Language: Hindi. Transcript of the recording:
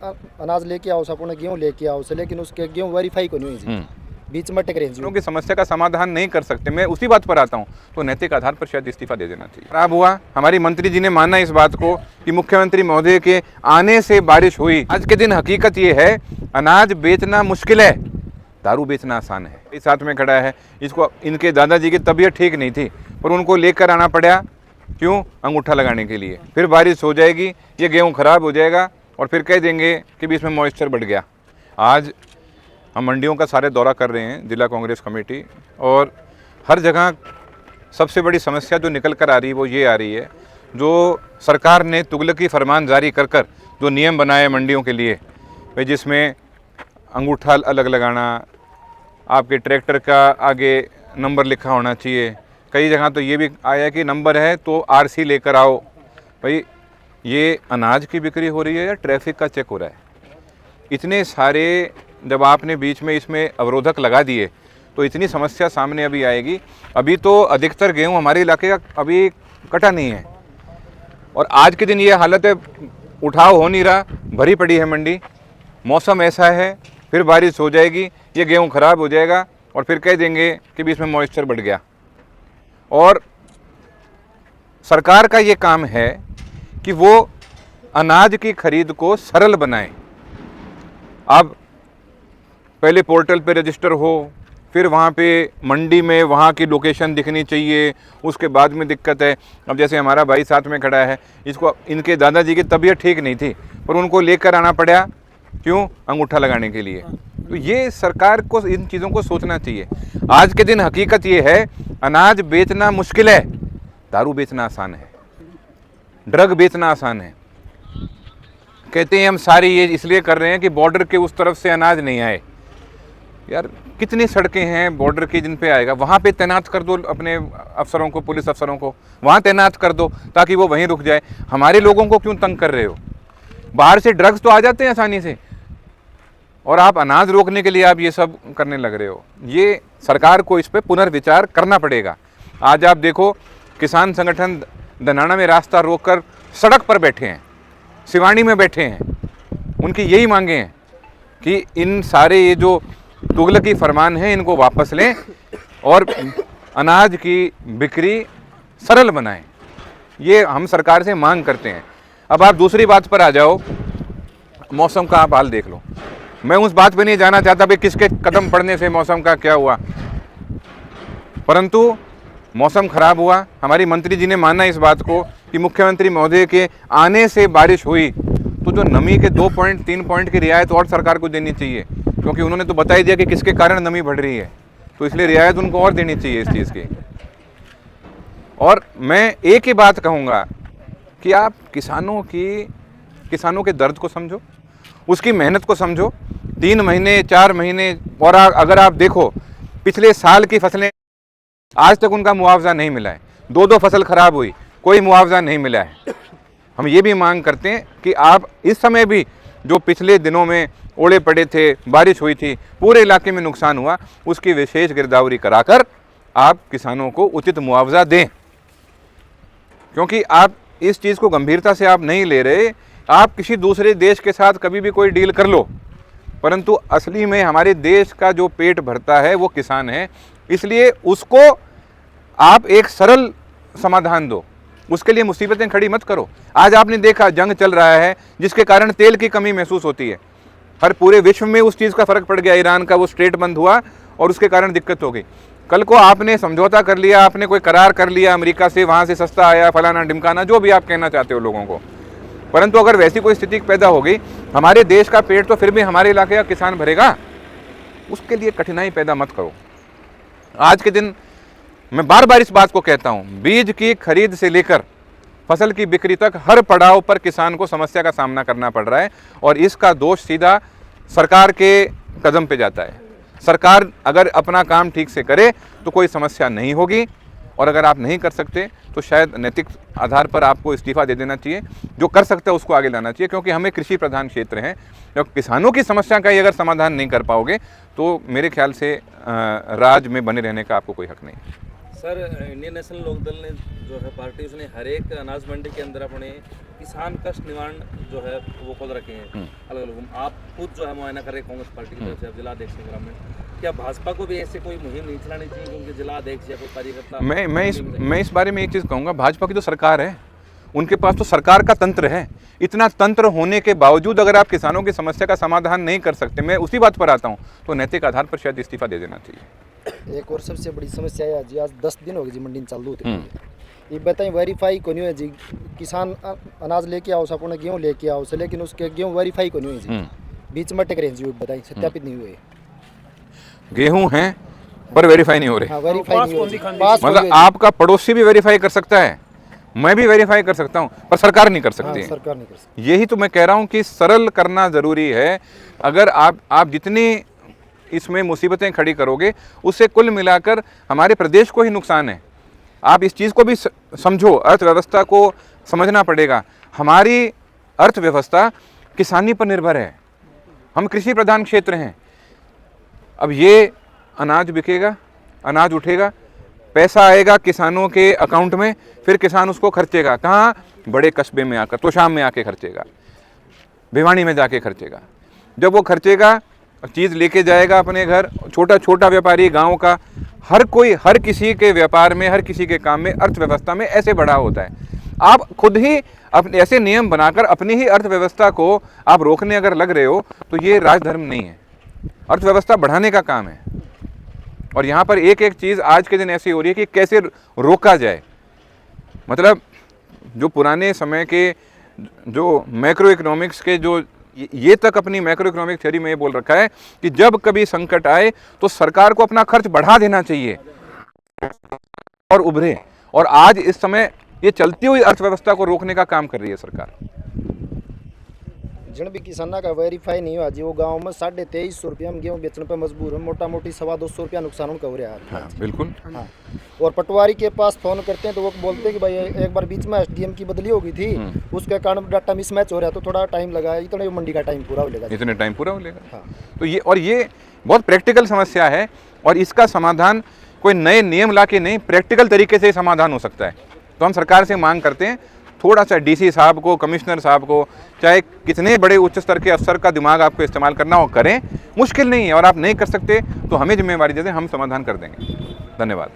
अनाज लेके आओ सपुने गेहूँ लेके आओ से, लेकिन उसके गेहूँ वेरीफाई को नहीं हुई बीच में टकरे जी। की समस्या का समाधान नहीं कर सकते, मैं उसी बात पर आता हूँ, तो नैतिक आधार पर शायद इस्तीफा दे देना चाहिए। खराब हुआ, हमारी मंत्री जी ने माना इस बात को कि मुख्यमंत्री महोदय के आने से बारिश हुई। आज के दिन हकीकत ये है, अनाज बेचना मुश्किल है, दारू बेचना आसान है। इस साथ में खड़ा है, इसको इनके दादाजी की तबीयत ठीक नहीं थी पर उनको लेकर आना पड़ा, क्यों? अंगूठा लगाने के लिए। फिर बारिश हो जाएगी, ये गेहूँ खराब हो जाएगा और फिर कह देंगे कि भी इसमें मॉइस्चर बढ़ गया। आज हम मंडियों का सारे दौरा कर रहे हैं, जिला कांग्रेस कमेटी, और हर जगह सबसे बड़ी समस्या जो निकल कर आ रही है वो ये आ रही है, जो सरकार ने तुगलकी फरमान जारी कर कर जो नियम बनाए मंडियों के लिए, भाई जिसमें अंगूठा अलग लगाना, आपके ट्रैक्टर का आगे नंबर लिखा होना चाहिए, कई जगह तो ये भी आया कि नंबर है तो आरसी लेकर आओ। भाई ये अनाज की बिक्री हो रही है या ट्रैफिक का चेक हो रहा है? इतने सारे जब आपने बीच में इसमें अवरोधक लगा दिए तो इतनी समस्या सामने अभी आएगी। अभी तो अधिकतर गेहूं हमारे इलाके का अभी कटा नहीं है और आज के दिन ये हालत है, उठाव हो नहीं रहा, भरी पड़ी है मंडी। मौसम ऐसा है, फिर बारिश हो जाएगी, ये गेहूं खराब हो जाएगा और फिर कह देंगे कि भी इसमें मॉइस्चर बढ़ गया। और सरकार का ये काम है कि वो अनाज की खरीद को सरल बनाए। अब पहले पोर्टल पे रजिस्टर हो, फिर वहाँ पे मंडी में वहाँ की लोकेशन दिखनी चाहिए, उसके बाद में दिक्कत है। अब जैसे हमारा भाई साथ में खड़ा है, इसको इनके दादाजी की तबीयत ठीक नहीं थी पर उनको लेकर आना पड़ा, क्यों? अंगूठा लगाने के लिए। तो ये सरकार को इन चीज़ों को सोचना चाहिए। आज के दिन हकीकत ये है, अनाज बेचना मुश्किल है, दारू बेचना आसान है, ड्रग बेचना आसान है। कहते हैं हम सारी ये इसलिए कर रहे हैं कि बॉर्डर के उस तरफ से अनाज नहीं आए। यार कितनी सड़कें हैं बॉर्डर की जिन पे आएगा, वहाँ पे तैनात कर दो अपने अफसरों को, पुलिस अफसरों को वहाँ तैनात कर दो ताकि वो वहीं रुक जाए। हमारे लोगों को क्यों तंग कर रहे हो? बाहर से ड्रग्स तो आ जाते हैं आसानी से और आप अनाज रोकने के लिए आप ये सब करने लग रहे हो। ये सरकार को इस पर पुनर्विचार करना पड़ेगा। आज आप देखो, किसान संगठन धनाना में रास्ता रोककर सड़क पर बैठे हैं, सिवानी में बैठे हैं। उनकी यही मांगे हैं कि इन सारे ये जो तुगलकी फरमान हैं इनको वापस लें और अनाज की बिक्री सरल बनाएं। ये हम सरकार से मांग करते हैं। अब आप दूसरी बात पर आ जाओ, मौसम का आप हाल देख लो। मैं उस बात पे नहीं जाना चाहता भाई किसके कदम पड़ने से मौसम का क्या हुआ, परंतु मौसम खराब हुआ। हमारी मंत्री जी ने माना इस बात को कि मुख्यमंत्री महोदय के आने से बारिश हुई, तो जो नमी के 2 पॉइंट 3 पॉइंट की रियायत और सरकार को देनी चाहिए, क्योंकि उन्होंने तो बता ही दिया कि किसके कारण नमी बढ़ रही है, तो इसलिए रियायत उनको और देनी चाहिए इस चीज़ की। और मैं एक ही बात कहूँगा कि आप किसानों के दर्द को समझो, उसकी मेहनत को समझो। 3 महीने 4 महीने, और अगर आप देखो पिछले साल की फसलें आज तक उनका मुआवजा नहीं मिला है। 2-2 फसल खराब हुई, कोई मुआवजा नहीं मिला है। हम ये भी मांग करते हैं कि आप इस समय भी जो पिछले दिनों में ओले पड़े थे, बारिश हुई थी, पूरे इलाके में नुकसान हुआ, उसकी विशेष गिरदावरी कराकर आप किसानों को उचित मुआवजा दें, क्योंकि आप इस चीज़ को गंभीरता से आप नहीं ले रहे। आप किसी दूसरे देश के साथ कभी भी कोई डील कर लो, परंतु असली में हमारे देश का जो पेट भरता है वो किसान है, इसलिए उसको आप एक सरल समाधान दो, उसके लिए मुसीबतें खड़ी मत करो। आज आपने देखा जंग चल रहा है जिसके कारण तेल की कमी महसूस होती है, हर पूरे विश्व में उस चीज़ का फ़र्क पड़ गया। ईरान का वो स्ट्रेट बंद हुआ और उसके कारण दिक्कत हो गई। कल को आपने समझौता कर लिया, आपने कोई करार कर लिया अमेरिका से, वहाँ से सस्ता आया, फलाना ढिमकाना, जो भी आप कहना चाहते हो लोगों को, परंतु अगर वैसी कोई स्थिति पैदा हो गई, हमारे देश का पेट तो फिर भी हमारे इलाके का किसान भरेगा। उसके लिए कठिनाई पैदा मत करो। आज के दिन मैं बार बार इस बात को कहता हूँ, बीज की खरीद से लेकर फसल की बिक्री तक हर पड़ाव पर किसान को समस्या का सामना करना पड़ रहा है और इसका दोष सीधा सरकार के कदम पे जाता है। सरकार अगर अपना काम ठीक से करे तो कोई समस्या नहीं होगी, और अगर आप नहीं कर सकते तो शायद नैतिक आधार पर आपको इस्तीफा दे देना चाहिए। जो कर सकता है उसको आगे लाना चाहिए, क्योंकि हमें कृषि प्रधान क्षेत्र हैं। जब किसानों की समस्या का ही अगर समाधान नहीं कर पाओगे तो मेरे ख्याल से राज में बने रहने का आपको कोई हक नहीं। सर इंडियन नेशनल लोकदल ने जो है पार्टी उसने हर एक अनाज मंडी के अंदर अपने किसान कष्ट निवारण जो है वो खोल रखे हैं अलग अलग। आप खुद जो है मुआयना कर रहे हैं कांग्रेस पार्टी की तरफ से, आप जिला अध्यक्ष हैं ग्रामीण, क्या भाजपा को भी ऐसे कोई मुहिम नहीं चलानी चाहिए क्योंकि जिला अध्यक्ष या कोई कार्यकर्ता? मैं इस बारे में एक चीज़ कहूँगा, भाजपा की तो सरकार है, उनके पास तो सरकार का तंत्र है। इतना तंत्र होने के बावजूद अगर आप किसानों की समस्या का समाधान नहीं कर सकते, मैं उसी बात पर आता हूँ, तो नैतिक आधार पर शायद इस्तीफा दे देना चाहिए। एक और सबसे बड़ी समस्या है जी, आज 10 दिन हो गए जी मंडी में चालू होते ये बताइए वेरीफाई को नहीं है जी। किसान अनाज लेके आओ, अपने गेहूँ लेके आओ से, लेकिन उसके गेहूँ वेरीफाई को नहीं है जी, बीच में अटक रहे हैं जी। बताइए सत्यापित नहीं हुए, गेहूँ हैं पर वेरीफाई नहीं हो रहे। हाँ, वेरीफाई नहीं हो रही। मतलब आपका पड़ोसी भी वेरीफाई कर सकता है, मैं भी वेरीफाई कर सकता हूँ, पर सरकार नहीं कर सकती। हाँ, सरकार नहीं कर सकती। यही तो मैं कह रहा हूँ कि सरल करना ज़रूरी है। अगर आप जितनी इसमें मुसीबतें खड़ी करोगे, उससे कुल मिलाकर हमारे प्रदेश को ही नुकसान है। आप इस चीज़ को भी समझो, अर्थव्यवस्था को समझना पड़ेगा। हमारी अर्थव्यवस्था किसानी पर निर्भर है, हम कृषि प्रधान क्षेत्र हैं। अब ये अनाज बिकेगा, अनाज उठेगा, पैसा आएगा किसानों के अकाउंट में, फिर किसान उसको खर्चेगा कहाँ? बड़े कस्बे में आकर, तोशाम में आके खर्चेगा, भिवानी में जाके खर्चेगा। जब वो खर्चेगा, चीज़ लेके जाएगा अपने घर, छोटा छोटा व्यापारी गांव का, हर कोई, हर किसी के व्यापार में, हर किसी के काम में, अर्थव्यवस्था में ऐसे बढ़ा होता है। आप खुद ही अपने ऐसे नियम बनाकर अपनी ही अर्थव्यवस्था को आप रोकने अगर लग रहे हो, तो ये राजधर्म नहीं है, अर्थव्यवस्था बढ़ाने का काम है। और यहाँ पर एक एक चीज़ आज के दिन ऐसी हो रही है कि कैसे रोका जाए। मतलब जो पुराने समय के जो मैक्रो इकोनॉमिक्स के जो ये तक अपनी मैक्रो इकोनॉमिक थ्योरी में ये बोल रखा है कि जब कभी संकट आए तो सरकार को अपना खर्च बढ़ा देना चाहिए और उभरे। और आज इस समय ये चलती हुई अर्थव्यवस्था को रोकने का काम कर रही है सरकार। जिन भी किसाना का वेरीफाई नहीं हुआ जी, वो गांव में 2350 रुपया में गेहूँ बेचने पर मजबूर है। मोटा मोटी 250 रुपया नुकसान उनका हो रहा है। हाँ, बिल्कुल। हाँ, और पटवारी के पास फोन करते हैं तो वो बोलते हैं कि भाई एक बार बीच में एसडीएम की बदली हो गई थी, उसके कारण डाटा मिसमैच हो रहा है, तो थोड़ा टाइम लगा, इतने मंडी का टाइम पूरा हो लेगा। इतने टाइम पूरा हो लेगा। हाँ। तो ये बहुत प्रैक्टिकल समस्या है, और इसका समाधान कोई नए नियम ला के नहीं, प्रैक्टिकल तरीके से समाधान हो सकता है। तो हम सरकार से मांग करते हैं, थोड़ा सा डीसी साहब को, कमिश्नर साहब को, चाहे कितने बड़े उच्च स्तर के अफसर का दिमाग आपको इस्तेमाल करना हो करें। मुश्किल नहीं है, और आप नहीं कर सकते तो हमें जिम्मेवारी दे दें, हम समाधान कर देंगे। धन्यवाद।